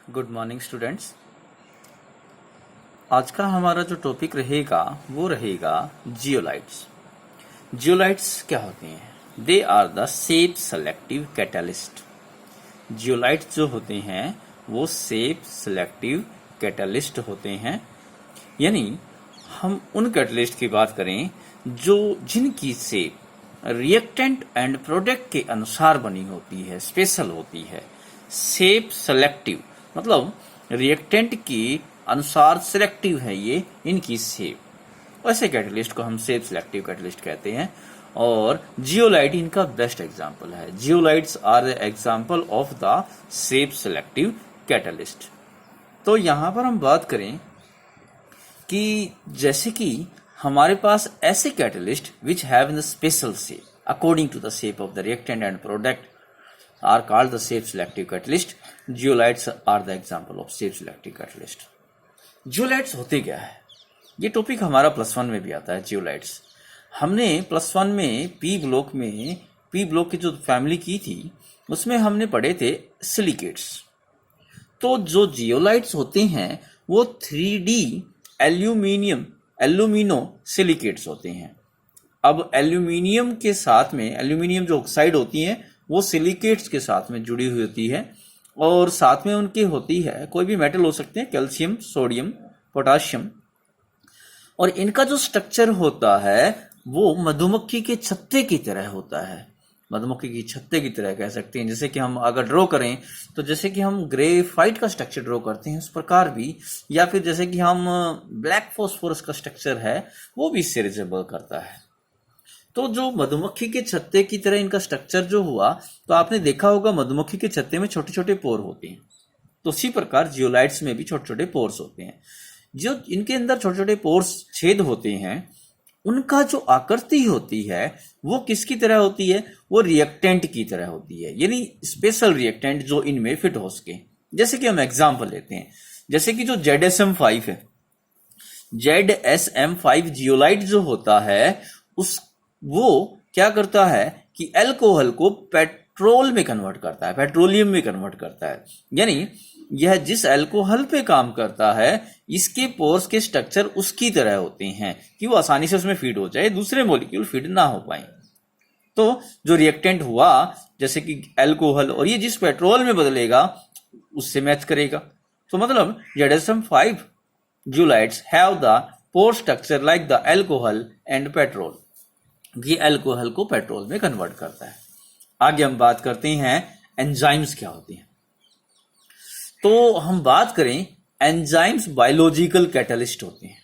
Good morning students. आज का हमारा जो टॉपिक रहेगा वो रहेगा जियोलाइट्स। जियोलाइट्स क्या होते हैं? They are the shape selective catalyst. Zeolites जो होते हैं वो शेप सेलेक्टिव कैटलिस्ट होते हैं, यानी हम उन कैटलिस्ट की बात करें जो जिनकी शेप रिएक्टेंट एंड प्रोडक्ट के अनुसार बनी होती है, स्पेशल होती है। शेप सेलेक्टिव मतलब रिएक्टेंट के अनुसार सिलेक्टिव है ये इनकी शेप। ऐसे कैटलिस्ट को हम शेप सिलेक्टिव कैटलिस्ट कहते हैं और जियोलाइट इनका बेस्ट एग्जांपल है। Zeolites are the example of the shape selective catalyst. तो यहां पर हम बात करें कि जैसे कि हमारे पास ऐसे catalyst which have the special shape according to the shape of the reactant and product are called the shape selective catalyst. Zeolites are the example of shape selective catalyst. Zeolites होते क्या है? ये टॉपिक हमारा +1 में भी आता है। Zeolites हमने +1 में पी ब्लॉक की जो फैमिली की थी उसमें हमने पढ़े थे सिलिकेट्स। तो जो जियोलाइट्स होते हैं वो 3D एल्यूमिनो सिलिकेट्स होते हैं। अब एल्यूमिनियम के साथ में एल्यूमिनियम जो ऑक्साइड होती है वो सिलिकेट्स के साथ में जुड़ी हुई होती है और साथ में उनकी होती है कोई भी मेटल हो सकते हैं, कैल्शियम, सोडियम, पोटाशियम। और इनका जो स्ट्रक्चर होता है वो मधुमक्खी के छत्ते की तरह होता है। मधुमक्खी की छत्ते की तरह कह सकते हैं। जैसे कि हम अगर ड्रॉ करें तो जैसे कि हम ग्रेफाइट का स्ट्रक्चर ड्रॉ करते हैं उस प्रकार भी, या फिर जैसे कि हम ब्लैक फॉस्फोरस का स्ट्रक्चर है वो भी इससे रिजेंबल करता है। तो जो मधुमक्खी के छत्ते की तरह इनका स्ट्रक्चर जो हुआ, तो आपने देखा होगा मधुमक्खी के छत्ते में छोटे छोटे पोर होते हैं। तो उसी प्रकार जियोलाइट्स में भी छोटे छोटे पोर्स होते हैं। जो इनके अंदर छोटे छोटे पोर्स छेद होते हैं उनका जो आकृति होती है वो किसकी तरह होती है? वो रिएक्टेंट की तरह होती है, यानी स्पेशल रिएक्टेंट जो इनमें फिट हो सके। जैसे कि हम एग्जाम्पल लेते हैं, जैसे कि जो ZSM5 है, ZSM5 जियोलाइट जो होता है वो क्या करता है कि अल्कोहल को पेट्रोल में कन्वर्ट करता है, पेट्रोलियम में कन्वर्ट करता है। यानी यह जिस अल्कोहल पे काम करता है इसके पोर्स के स्ट्रक्चर उसकी तरह होते हैं कि वो आसानी से उसमें फीड हो जाए, दूसरे मॉलिक्यूल फीड ना हो पाए। तो जो रिएक्टेंट हुआ जैसे कि अल्कोहल, और ये जिस पेट्रोल में बदलेगा उससे मैच करेगा। तो मतलब ZSM5 zeolites have the pore structure like the alcohol and petrol. ये अल्कोहल को पेट्रोल में कन्वर्ट करता है। आगे हम बात करते हैं एंजाइम्स क्या होती हैं। तो हम बात करें एंजाइम्स बायोलॉजिकल कैटलिस्ट होते हैं,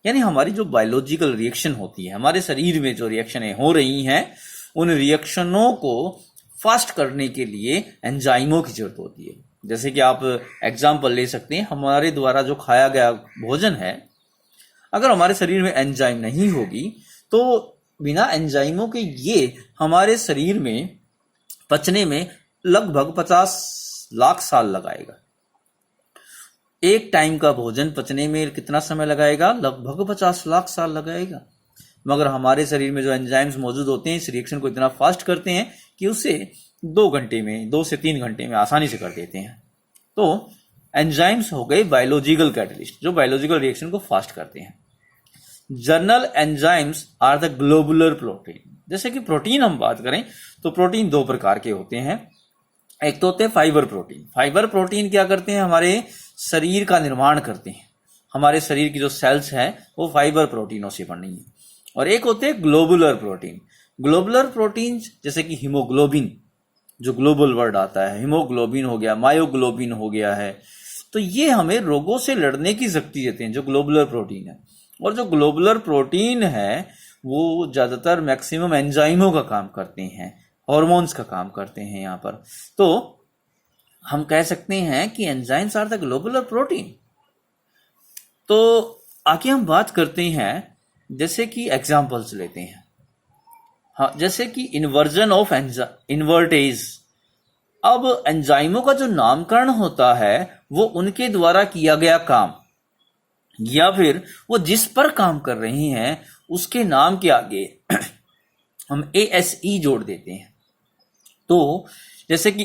यानी हमारी जो बायोलॉजिकल रिएक्शन होती है, हमारे शरीर में जो रिएक्शनें हो रही हैं उन रिएक्शनों को फास्ट करने के लिए एंजाइमों की जरूरत होती है। जैसे कि आप एग्जाम्पल ले सकते हैं, हमारे द्वारा जो खाया गया भोजन है, अगर हमारे शरीर में एंजाइम नहीं होगी तो बिना एंजाइमों के ये हमारे शरीर में पचने में लगभग 50 लाख साल लगाएगा। एक टाइम का भोजन पचने में कितना समय लगाएगा? लगभग 50 लाख साल लगाएगा। मगर हमारे शरीर में जो एंजाइम्स मौजूद होते हैं इस रिएक्शन को इतना फास्ट करते हैं कि उसे 2 घंटे में, 2 से 3 घंटे में आसानी से कर देते हैं। तो एंजाइम्स हो गए बायोलॉजिकल कैटलिस्ट जो बायोलॉजिकल रिएक्शन को फास्ट करते हैं। General enzymes are the globular protein. जैसे कि प्रोटीन हम बात करें तो प्रोटीन 2 प्रकार के होते हैं। एक तो होते हैं फाइबर प्रोटीन। फाइबर प्रोटीन क्या करते हैं? हमारे शरीर का निर्माण करते हैं। हमारे शरीर की जो सेल्स हैं वो फाइबर प्रोटीनों से बनी है। और एक होते हैं ग्लोबुलर प्रोटीन। ग्लोबुलर प्रोटीन जैसे कि हीमोग्लोबिन, जो ग्लोबल वर्ड आता है, हीमोग्लोबिन हो गया, मायोग्लोबिन हो गया है। तो ये हमें रोगों से लड़ने की शक्ति देते हैं, जो ग्लोबुलर प्रोटीन है। और जो ग्लोबुलर प्रोटीन है वो ज्यादातर मैक्सिमम एंजाइमों का काम करते हैं, हार्मोन्स का काम करते हैं यहाँ पर। तो हम कह सकते हैं कि enzymes are the globular protein. तो आगे हम बात करते हैं, जैसे कि एग्जांपल्स लेते हैं। हाँ, जैसे कि इन्वर्जन ऑफ इन्वर्टेज। अब एंजाइमों का जो नामकरण होता है वो उनके द्वारा किया गया काम या फिर वो जिस पर काम कर रही हैं उसके नाम के आगे हम ASE जोड़ देते हैं। तो जैसे कि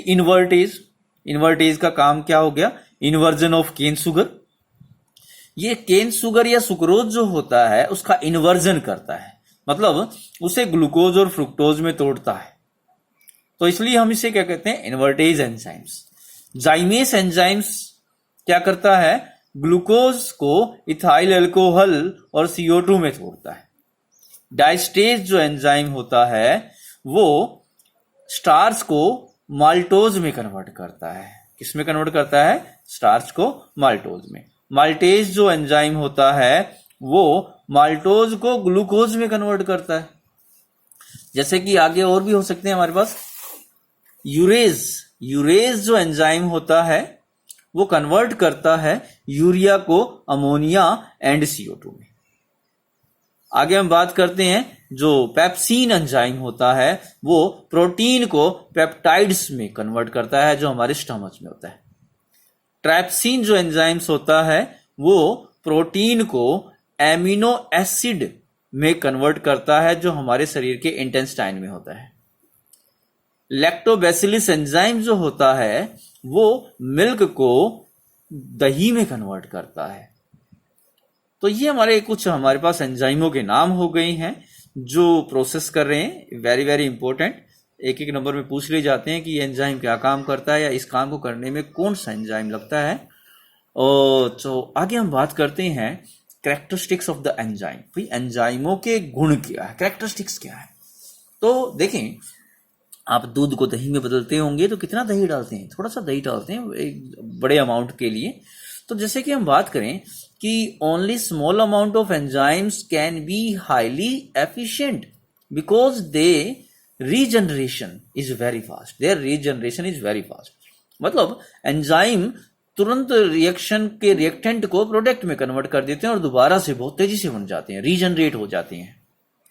इन्वर्टेज का काम क्या हो गया? Inversion of cane sugar. ये केन शुगर या सुक्रोज जो होता है उसका इन्वर्जन करता है, मतलब उसे ग्लूकोज और फ्रुक्टोज में तोड़ता है। तो इसलिए हम इसे क्या कहते हैं, इन्वर्टेज एंजाइम्स। जाइमेस एंजाइम्स क्या करता है, ग्लूकोज को इथाइल अल्कोहल और CO2 में तोड़ता है। डाइस्टेज जो एंजाइम होता है वो स्टार्च को माल्टोज में कन्वर्ट करता है। किसमें कन्वर्ट करता है, स्टार्च को माल्टोज में। माल्टेज जो एंजाइम होता है वो माल्टोज को ग्लूकोज में कन्वर्ट करता है। जैसे कि आगे और भी हो सकते हैं हमारे पास। यूरेज जो एंजाइम होता है वो कन्वर्ट करता है यूरिया को अमोनिया एंड CO2 में। आगे हम बात करते हैं, जो पेप्सिन एंजाइम होता है वो प्रोटीन को पेप्टाइड्स में कन्वर्ट करता है, जो हमारे स्टमच में होता है। ट्रैप्सिन जो एंजाइम्स होता है वो प्रोटीन को एमिनो एसिड में कन्वर्ट करता है, जो हमारे शरीर के इंटेस्टाइन में होता है। लैक्टोबैसिलस एंजाइम जो होता है वो मिल्क को दही में कन्वर्ट करता है। तो ये हमारे पास एंजाइमों के नाम हो गए हैं जो प्रोसेस कर रहे हैं। वेरी वेरी इंपॉर्टेंट, एक एक नंबर में पूछ ले जाते हैं कि ये एंजाइम क्या काम करता है या इस काम को करने में कौन सा एंजाइम लगता है। और तो आगे हम बात करते हैं कैरेक्टरिस्टिक्स ऑफ द एंजाइम। भाई एंजाइमों के गुण क्या है, कैरेक्टरिस्टिक्स क्या है। तो देखें, आप दूध को दही में बदलते होंगे तो कितना दही डालते हैं, थोड़ा सा दही डालते हैं एक बड़े अमाउंट के लिए। तो जैसे कि हम बात करें कि only small amount of enzymes can be highly efficient because they regeneration is very fast, their regeneration is very fast. मतलब एंजाइम तुरंत रिएक्शन के रिएक्टेंट को प्रोडक्ट में कन्वर्ट कर देते हैं और दोबारा से बहुत तेजी से बन जाते हैं, रीजनरेट हो जाते हैं।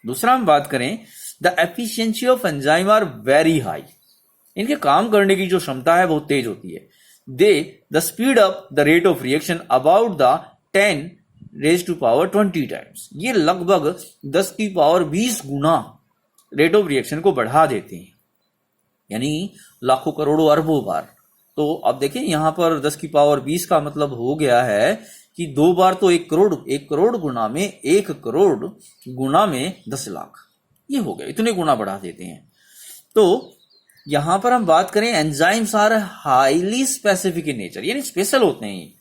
दूसरा हम बात करें, the efficiency of enzyme are very high. इनके काम करने की जो क्षमता है बहुत तेज होती है। They the speed up the rate of reaction about the 10⁻20 times. ये लगभग 10⁻20 गुना रेट ऑफ रिएक्शन को बढ़ा देते हैं, यानी लाखों करोड़ों अरबों बार। तो अब देखें यहां पर 10⁻20 का मतलब हो गया है कि 2 बार तो 1 करोड़ गुना में 1 करोड़ गुना में 10 लाख, ये हो गया, इतने गुना बढ़ा देते हैं। तो यहां पर हम बात करें, enzymes are highly specific in nature, यानी स्पेशल होते हैं।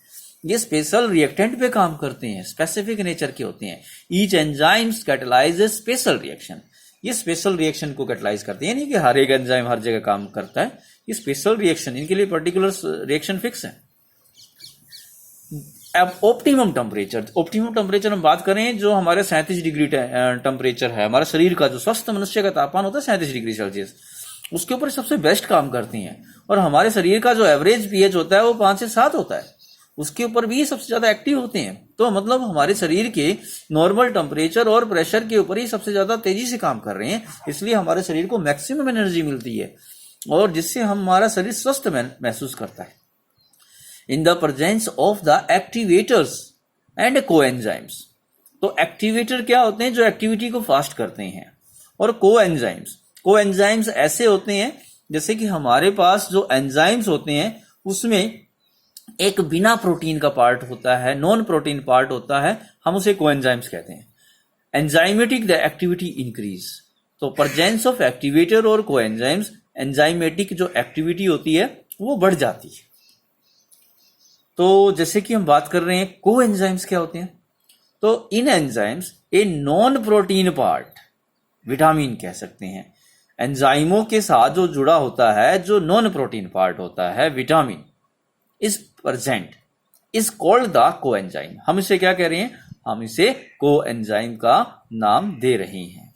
ये स्पेशल रिएक्टेंट पे काम करते हैं, स्पेसिफिक नेचर के होते हैं। ईच एंजाइम्स कैटलाइज ए स्पेशल रिएक्शन। ये स्पेशल रिएक्शन को कैटलाइज करते हैं, यानी कि हर एक एंजाइम हर जगह काम करता है। ये स्पेशल रिएक्शन, इनके लिए पर्टिकुलर रिएक्शन फिक्स है। अब ऑप्टिमम टेम्परेचर हम बात करें, जो हमारे 37 डिग्री टेम्परेचर है, हमारा शरीर का जो स्वस्थ मनुष्य का तापमान होता है 37 डिग्री सेल्सियस, उसके ऊपर सबसे बेस्ट काम करती हैं। और हमारे शरीर का जो एवरेज पीएच होता है वो 5 से 7 होता है, उसके ऊपर भी सबसे ज्यादा एक्टिव होते हैं। तो मतलब हमारे शरीर के नॉर्मल टेम्परेचर और प्रेशर के ऊपर ही सबसे ज्यादा तेजी से काम कर रहे हैं, इसलिए हमारे शरीर को मैक्सिमम एनर्जी मिलती है और जिससे हमारा शरीर स्वस्थ महसूस करता है। In the presence of the activators and coenzymes. तो एक्टिवेटर क्या होते हैं, जो एक्टिविटी को फास्ट करते हैं, और कोएंजाइम्स ऐसे होते हैं जैसे कि हमारे पास जो एंजाइम्स होते हैं उसमें एक बिना प्रोटीन का पार्ट होता है, नॉन प्रोटीन पार्ट होता है, हम उसे कोएंजाइम्स कहते हैं। Enzymatic the activity increase. तो प्रेजेंस ऑफ एक्टिवेटर और कोएंजाइम्स, एंजाइमेटिक जो एक्टिविटी होती है वो बढ़ जाती है। तो जैसे कि हम बात कर रहे हैं कोएंजाइम्स क्या होते हैं, तो इन enzymes a non protein part, vitamin कह सकते हैं, एंजाइमों के साथ जो जुड़ा होता है, जो नॉन प्रोटीन पार्ट होता है, vitamin is present, is called the coenzyme. हम इसे क्या कह रहे हैं, हम इसे कोएंजाइम का नाम दे रहे हैं।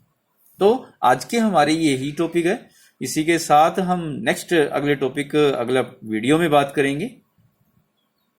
तो आज के हमारे यही टॉपिक है। इसी के साथ हम नेक्स्ट अगले टॉपिक अगला वीडियो में बात करेंगे।